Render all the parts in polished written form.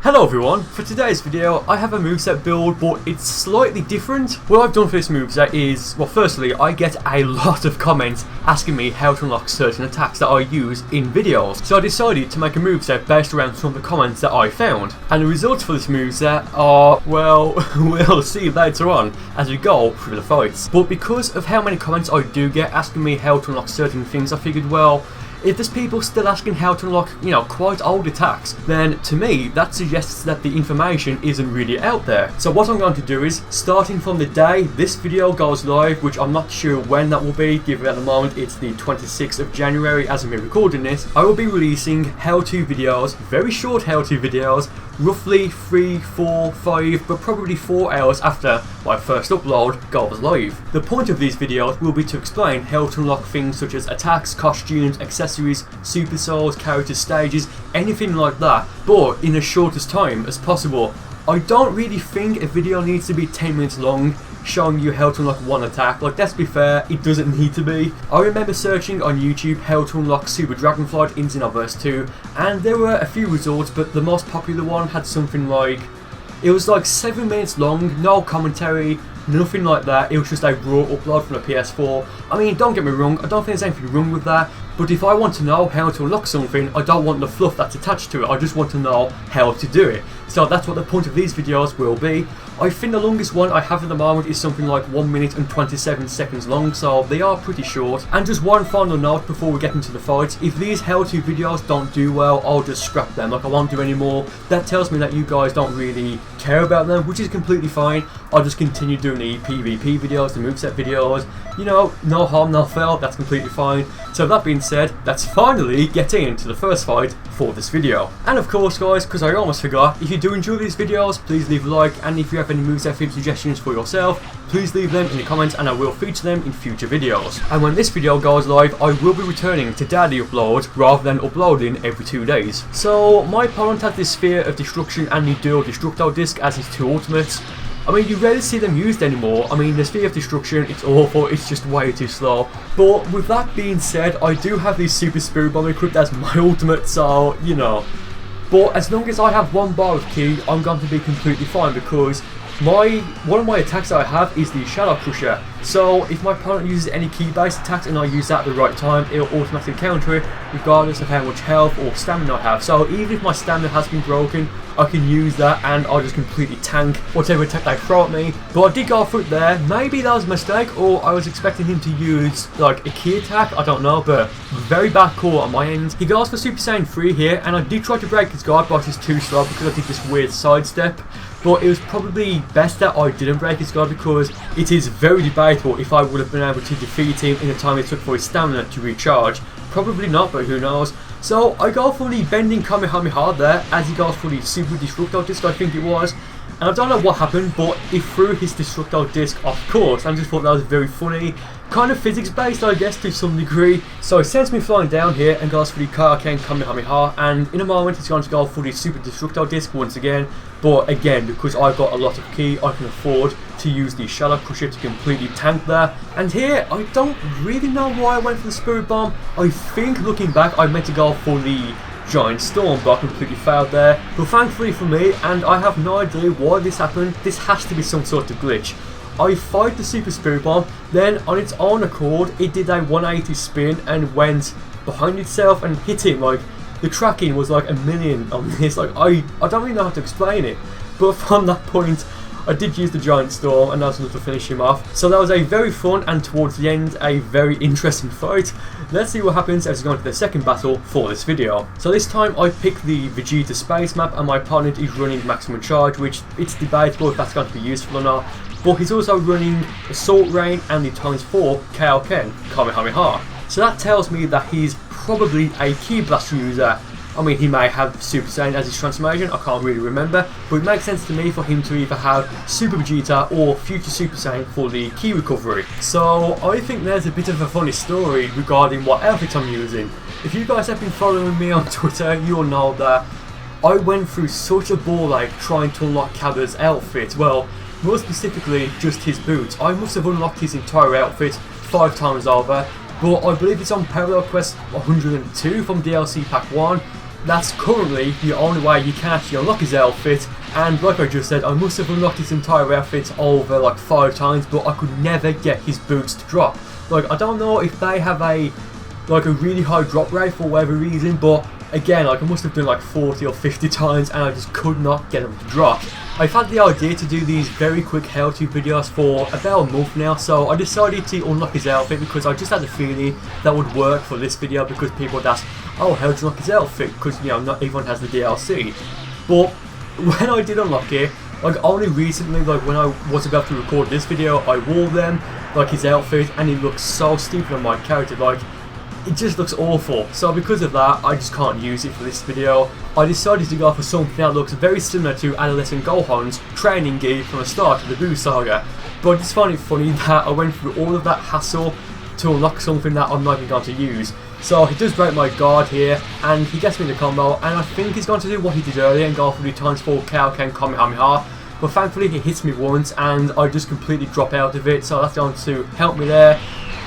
Hello everyone, for today's video I have a moveset build, but it's slightly different. What I've done for this moveset is, well, firstly I get a lot of comments asking me how to unlock certain attacks that I use in videos. So I decided to make a moveset based around some of the comments that I found. And the results for this moveset are, well, we'll see later on as we go through the fights. But because of how many comments I do get asking me how to unlock certain things, I figured, well, if there's people still asking how to unlock, quite old attacks, then to me that suggests that the information isn't really out there. So what I'm going to do is, starting from the day this video goes live, which I'm not sure when that will be, given at the moment it's the 26th of January as I'm recording this, I will be releasing how-to videos, very short how-to videos, roughly 3, 4, 5, but probably 4 hours after my first upload goes live. The point of these videos will be to explain how to unlock things such as attacks, costumes, accessories, super souls, characters, stages, anything like that, but in the shortest time as possible. I don't really think a video needs to be 10 minutes long showing you how to unlock one attack. Like, let's be fair, it doesn't need to be. I remember searching on YouTube how to unlock Super Dragonflight in Xenoverse 2, and there were a few results, but the most popular one had something like, it was like 7 minutes long, no commentary, nothing like that. It was just a raw upload from the PS4. I mean, don't get me wrong, I don't think there's anything wrong with that, but if I want to know how to unlock something, I don't want the fluff that's attached to it, I just want to know how to do it. So that's what the point of these videos will be. I think the longest one I have at the moment is something like 1 minute and 27 seconds long, so they are pretty short. And just one final note before we get into the fights: if these how-to videos don't do well, I'll just scrap them, like I won't do any more. That tells me that you guys don't really care about them, which is completely fine. I'll just continue doing the PvP videos, the moveset videos, no harm, no foul, that's completely fine. So that being said, let's finally get into the first fight for this video. And of course guys, because I almost forgot, if you do enjoy these videos, please leave a like, and if you have any moveset theme suggestions for yourself, please leave them in the comments and I will feature them in future videos. And when this video goes live, I will be returning to daily uploads rather than uploading every 2 days. So my opponent has this Sphere of Destruction and the Dual Destructo disc as his two ultimates. I mean, you rarely see them used anymore. I mean, the Sphere of Destruction, it's awful, it's just way too slow. But with that being said, I do have the Super Spirit Bomb equipped as my ultimate, so, But as long as I have 1 bar of ki, I'm going to be completely fine, because one of my attacks that I have is the Shadow Crusher. So if my opponent uses any ki-based attacks and I use that at the right time, it'll automatically counter it regardless of how much health or stamina I have. So even if my stamina has been broken, I can use that and I'll just completely tank whatever attack they throw at me. But I did go for it there. Maybe that was a mistake, or I was expecting him to use like a ki attack, I don't know, but very bad call on my end. He goes for Super Saiyan 3 here, and I did try to break his guard, but he's too slow because I did this weird sidestep. But it was probably best that I didn't break his guard, because it is very debatable if I would have been able to defeat him in the time it took for his stamina to recharge. Probably not, but who knows. So I go for the bending Kamehameha there, as he goes for the Super Destructo disc, I think it was. And I don't know what happened, but he threw his Destructo disc off course. I just thought that was very funny. Kind of physics based, I guess, to some degree. So he sends me flying down here and goes for the Kaioken Kamehameha, and in a moment he's going to go for the Super Destructo disc once again. But again, because I've got a lot of ki, I can afford to use the Shadow Crusher to completely tank there. And here, I don't really know why I went for the Spirit Bomb. I think looking back, I meant to go for the Giant Storm, but I completely failed there. But thankfully for me, and I have no idea why this happened, this has to be some sort of glitch. I fired the Super Spirit Bomb, then on its own accord, it did a 180 spin and went behind itself and hit him. Like, the tracking was like 1,000,000 on this. Like, I don't really know how to explain it. But from that point, I did use the Giant Storm, and that was enough to finish him off. So that was a very fun, and towards the end, a very interesting fight. Let's see what happens as we go into the second battle for this video. So this time I picked the Vegeta space map, and my opponent is running Maximum Charge, which it's debatable if that's going to be useful or not. But he's also running Assault Rain and the ×4 Kaioken Kamehameha. So that tells me that he's probably a Ki Blast user. I mean, he may have Super Saiyan as his transformation, I can't really remember, but it makes sense to me for him to either have Super Vegeta or Future Super Saiyan for the ki recovery. So I think there's a bit of a funny story regarding what outfit I'm using. If you guys have been following me on Twitter, you'll know that I went through such a ball ache trying to unlock Cabba's outfit. Well, more specifically, just his boots. I must have unlocked his entire outfit 5 times over, but I believe it's on Parallel Quest 102 from DLC Pack 1. that's currently the only way you can actually unlock his outfit. And like I just said, I must have unlocked his entire outfit over like 5 times, but I could never get his boots to drop. Like, I don't know if they have a really high drop rate for whatever reason, but again, like I must have done like 40 or 50 times and I just could not get them to drop. I've had the idea to do these very quick how-to videos for about a month now, so I decided to unlock his outfit because I just had a feeling that would work for this video, because people would ask, oh, how do you unlock his outfit? Because, you know, not everyone has the DLC. But when I did unlock it, like only recently, like when I was about to record this video, I wore them, like his outfit, and it looks so stupid on my character, like it just looks awful. So because of that, I just can't use it for this video. I decided to go for something that looks very similar to adolescent Gohan's training gear from the start of the Boo Saga. But I just find it funny that I went through all of that hassle to unlock something that I'm not even going to use. So he does break my guard here, and he gets me the combo, and I think he's going to do what he did earlier and go for the ×4 Kaioken Kamehameha. But thankfully he hits me once and I just completely drop out of it, so that's going to help me there.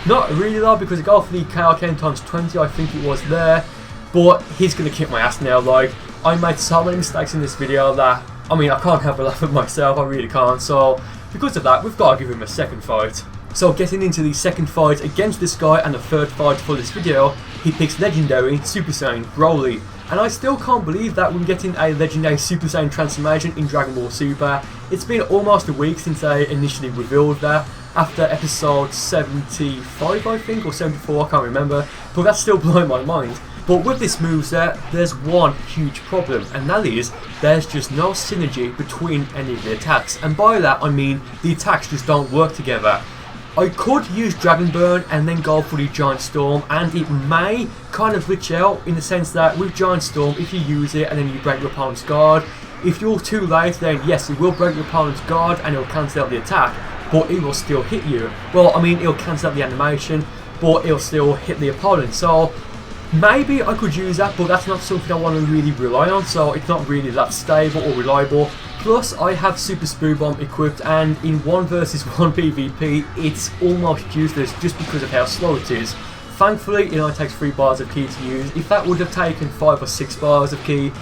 Not really though, because I go for the Kaioken ×20, I think it was there. But he's going to kick my ass now. Like, I made so many mistakes in this video that, I mean, I can't have a laugh at myself, I really can't. So because of that, we've got to give him a second fight. So getting into the second fight against this guy and the third fight for this video, he picks legendary Super Saiyan Broly. And I still can't believe that we're getting a legendary Super Saiyan transformation in Dragon Ball Super. It's been almost a week since they initially revealed that, after episode 75 I think, or 74, I can't remember, but that's still blowing my mind. But with this moveset, there's one huge problem, and that is, there's just no synergy between any of the attacks. And by that I mean, the attacks just don't work together. I could use Dragon Burn and then go for the Giant Storm, and it may kind of glitch out in the sense that with Giant Storm, if you use it and then you break your opponent's guard, if you're too late, then yes, it will break your opponent's guard and it will cancel out the attack, but it will still hit you. Well, I mean, it'll cancel out the animation, but it'll still hit the opponent. So maybe I could use that, but that's not something I want to really rely on, so it's not really that stable or reliable. Plus, I have Super Sprue Bomb equipped, and in 1 versus 1 PvP, it's almost useless just because of how slow it is. Thankfully, it only takes 3 bars of ki to use. If that would have taken 5 or 6 bars of ki,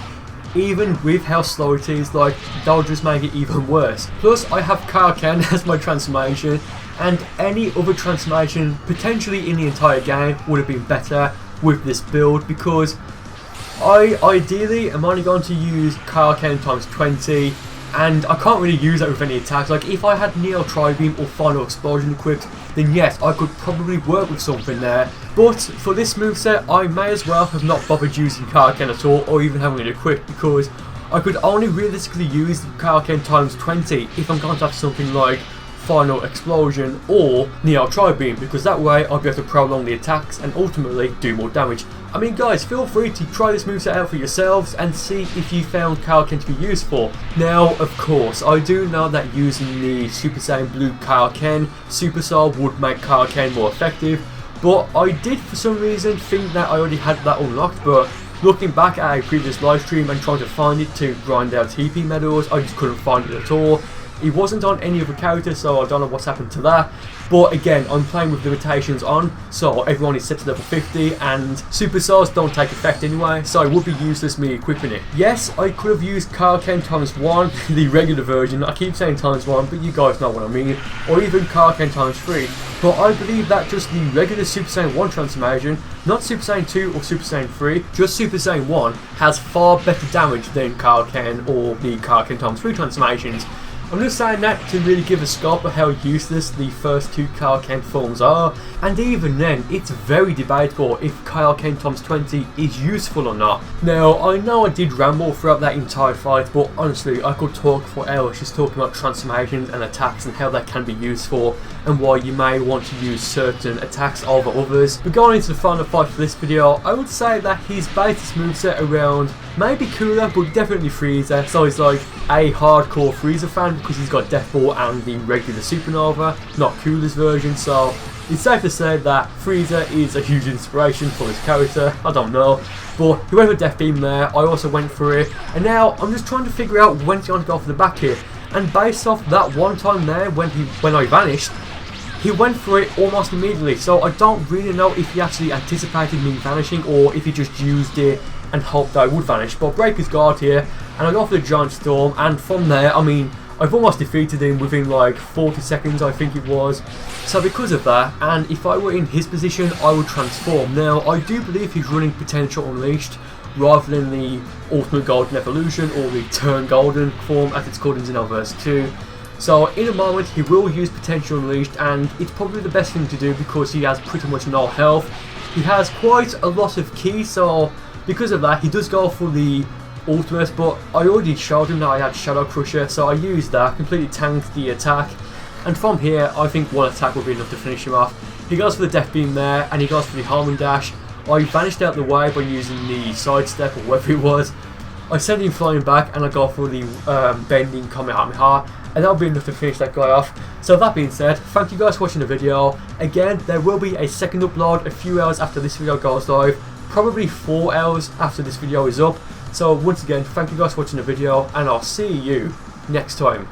even with how slow it is, like, that would just make it even worse. Plus, I have Kaioken as my transformation, and any other transformation potentially in the entire game would have been better with this build, because I ideally am only going to use Kaioken ×20, and I can't really use that with any attacks. Like, if I had Neo Tri-Beam or Final Explosion equipped, then yes, I could probably work with something there. But for this moveset, I may as well have not bothered using Kaioken at all, or even having it equipped, because I could only realistically use Kaioken ×20 if I'm going to have something like Final Explosion or Neo Tri-Beam, because that way I'll be able to prolong the attacks and ultimately do more damage. I mean, guys, feel free to try this moveset out for yourselves and see if you found Kaioken to be useful. Now, of course, I do know that using the Super Saiyan Blue Kaioken Super Soul would make Kaioken more effective, but I did for some reason think that I already had that unlocked. But looking back at a previous live stream and trying to find it to grind out TP medals, I just couldn't find it at all. It wasn't on any other character, so I don't know what's happened to that. But again, I'm playing with limitations on, so everyone is set to level 50, and Super Souls don't take effect anyway, so it would be useless me equipping it. Yes, I could have used Kaioken ×1, the regular version. I keep saying ×1, but you guys know what I mean. Or even Kaioken ×3. But I believe that just the regular Super Saiyan 1 transformation, not Super Saiyan 2 or Super Saiyan 3, just Super Saiyan 1, has far better damage than Kaioken or the Kaioken ×3 transformations. I'm just saying that to really give a scope of how useless the first 2 Kaioken forms are, and even then, it's very debatable if Kaioken ×20 is useful or not. Now, I know I did ramble throughout that entire fight, but honestly, I could talk for hours just talking about transformations and attacks and how that can be useful, and why you may want to use certain attacks over others. But going into the final fight for this video, I would say that he's based his moveset around maybe Cooler, but definitely Frieza, so he's like a hardcore Frieza fan because he's got Death Ball and the regular Supernova, not Cooler's version, so it's safe to say that Frieza is a huge inspiration for his character. I don't know, but he went for Death Beam there, I also went for it, and now I'm just trying to figure out when he's going to go for the back hit. And based off that one time there when I vanished, he went for it almost immediately, so I don't really know if he actually anticipated me vanishing or if he just used it and hoped that it would vanish. But Breaker's Guard here, and I go for the Giant Storm, and from there, I mean, I've almost defeated him within like 40 seconds, I think it was. So because of that, and if I were in his position, I would transform. Now, I do believe he's running Potential Unleashed rather than the Ultimate Golden Evolution, or the Turn Golden form as it's called in Xenoverse 2. So in a moment he will use Potential Unleashed, and it's probably the best thing to do because he has pretty much no health. He has quite a lot of ki, so because of that he does go for the ultimate, but I already showed him that I had Shadow Crusher, so I used that, completely tanked the attack, and from here I think one attack will be enough to finish him off. He goes for the Death Beam there, and he goes for the Homing Dash. I vanished out the way by using the Sidestep or whatever it was. I send him flying back, and I go for the Bending Kamehameha, and that'll be enough to finish that guy off. So that being said, thank you guys for watching the video. Again, there will be a second upload a few hours after this video goes live, probably 4 hours after this video is up. So once again, thank you guys for watching the video, and I'll see you next time.